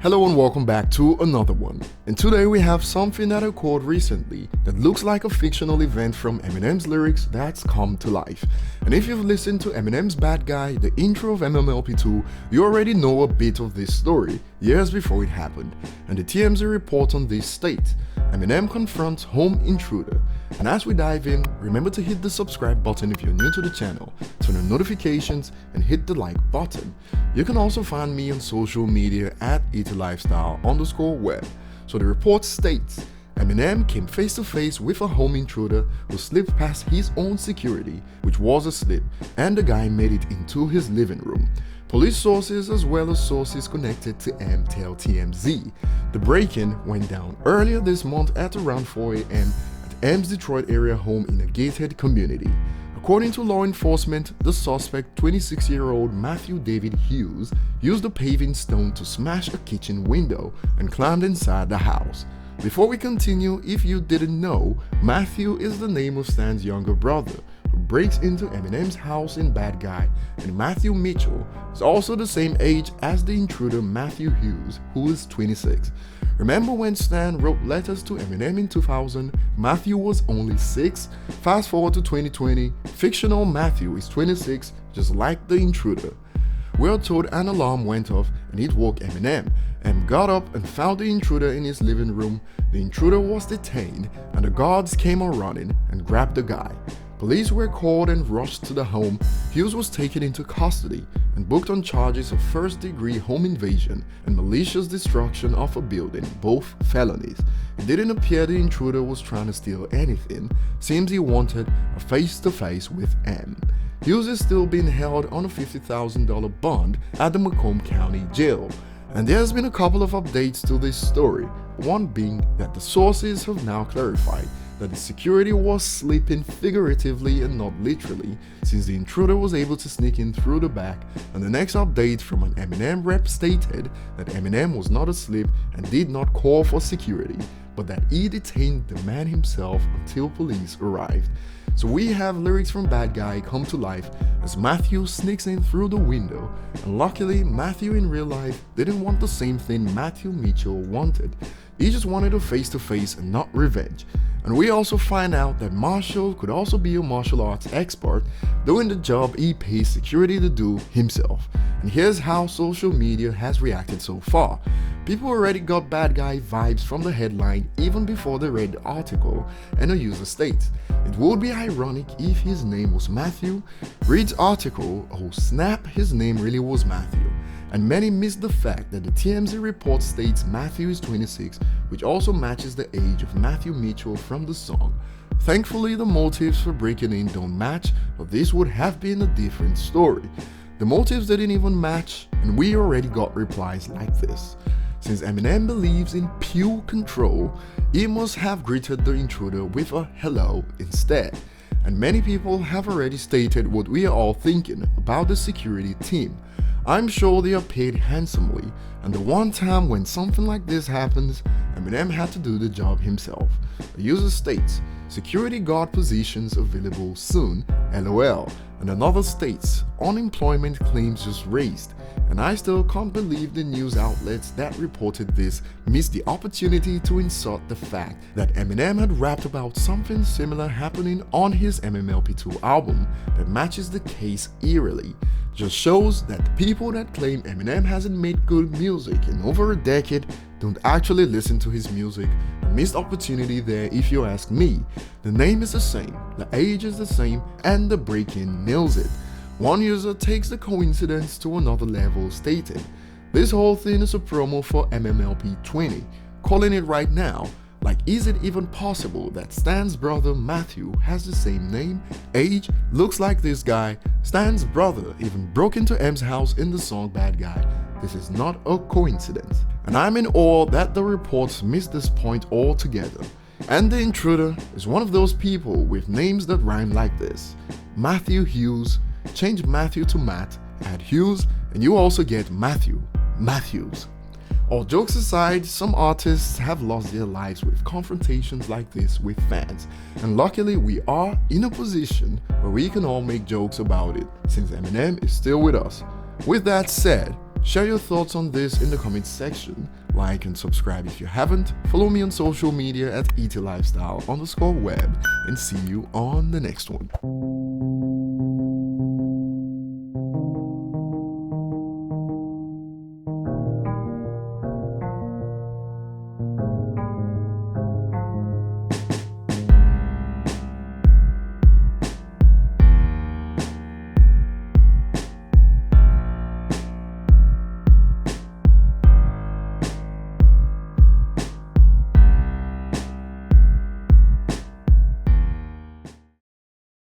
Hello and welcome back to another one. And today we have something that occurred recently that looks like a fictional event from Eminem's lyrics that's come to life. And if you've listened to Eminem's Bad Guy, the intro of MMLP2, you already know a bit of this story, years before it happened. And the TMZ report on this states, Eminem confronts home intruder. And as we dive in, remember to hit the subscribe button if you're new to the channel, turn on notifications and hit the like button. You can also find me on social media at ETLifestyle_web. So the report states, Eminem came face to face with a home intruder who slipped past his own security, which was a slip, and the guy made it into his living room. Police sources as well as sources connected to M tell TMZ. The break-in went down earlier this month at around 4 a.m. at M's Detroit area home in a gated community. According to law enforcement, the suspect, 26-year-old Matthew David Hughes, used a paving stone to smash a kitchen window and climbed inside the house. Before we continue, if you didn't know, Matthew is the name of Stan's younger brother, who breaks into Eminem's house in Bad Guy, and Matthew Mitchell is also the same age as the intruder Matthew Hughes, who is 26. Remember when Stan wrote letters to Eminem in 2000, Matthew was only 6? Fast forward to 2020, fictional Matthew is 26, just like the intruder. We're told an alarm went off and it woke Eminem. M got up and found the intruder in his living room. The intruder was detained and the guards came on running and grabbed the guy. Police were called and rushed to the home. Hughes was taken into custody and booked on charges of first-degree home invasion and malicious destruction of a building, both felonies. It didn't appear the intruder was trying to steal anything. Seems he wanted a face-to-face with M. Hughes is still being held on a $50,000 bond at the Macomb County Jail. And there's been a couple of updates to this story, one being that the sources have now clarified that the security was sleeping figuratively and not literally, since the intruder was able to sneak in through the back, and the next update from an Eminem rep stated that Eminem was not asleep and did not call for security, but that he detained the man himself until police arrived. So we have lyrics from Bad Guy come to life as Matthew sneaks in through the window, and luckily Matthew in real life didn't want the same thing Matthew Mitchell wanted. He just wanted a face-to-face and not revenge. And we also find out that Marshall could also be a martial arts expert, doing the job he pays security to do himself. And here's how social media has reacted so far. People already got Bad Guy vibes from the headline even before they read the article, and a user states, "It would be ironic if his name was Matthew." Reads article, "Oh snap, his name really was Matthew." And many missed the fact that the TMZ report states Matthew is 26, which also matches the age of Matthew Mitchell from the song. Thankfully, the motives for breaking in don't match, or this would have been a different story. The motives didn't even match, and we already got replies like this. Since Eminem believes in pure control, he must have greeted the intruder with a hello instead. And many people have already stated what we are all thinking about the security team. I'm sure they are paid handsomely, and the one time when something like this happens, Eminem had to do the job himself. A user states, "Security guard positions available soon, LOL." And another states, "Unemployment claims just raised." And I still can't believe the news outlets that reported this missed the opportunity to insert the fact that Eminem had rapped about something similar happening on his MMLP2 album that matches the case eerily. Just shows that the people that claim Eminem hasn't made good music in over a decade don't actually listen to his music. A missed opportunity there if you ask me. The name is the same, the age is the same, and the break-in nails it. One user takes the coincidence to another level, stating, "This whole thing is a promo for MMLP20, calling it right now. Like, is it even possible that Stan's brother Matthew has the same name, age, looks like this guy? Stan's brother even broke into M's house in the song Bad Guy. This is not a coincidence." And I'm in awe that the reports missed this point altogether. And the intruder is one of those people with names that rhyme like this. Matthew Hughes, change Matthew to Matt, add Hughes, and you also get Matthew, Matthews. All jokes aside, some artists have lost their lives with confrontations like this with fans, and luckily we are in a position where we can all make jokes about it, since Eminem is still with us. With that said, Share your thoughts on this in the comments section. Like and subscribe if you haven't. Follow me on social media at ETLifestyle_web, and see you on the next one.